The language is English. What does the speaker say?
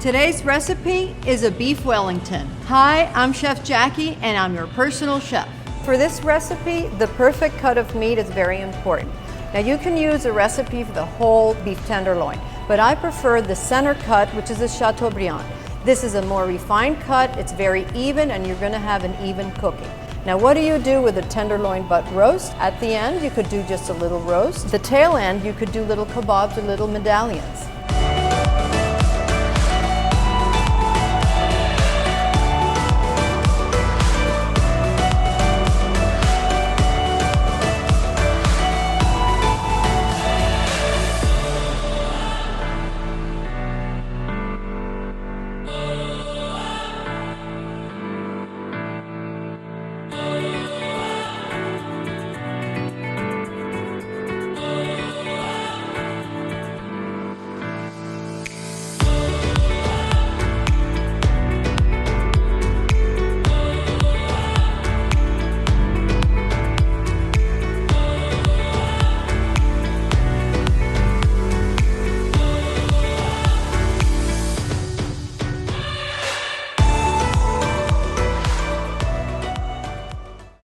Today's recipe is a Beef Wellington. Hi, I'm Chef Jackie and I'm your personal chef. For this recipe, the perfect cut of meat is very important. Now you can use a recipe for the whole beef tenderloin, but I prefer the center cut, which is a Chateaubriand. This is a more refined cut, it's very even, and you're gonna have an even cooking. Now what do you do with a tenderloin butt roast? At the end, you could do just a little roast. The tail end, you could do little kebabs or little medallions.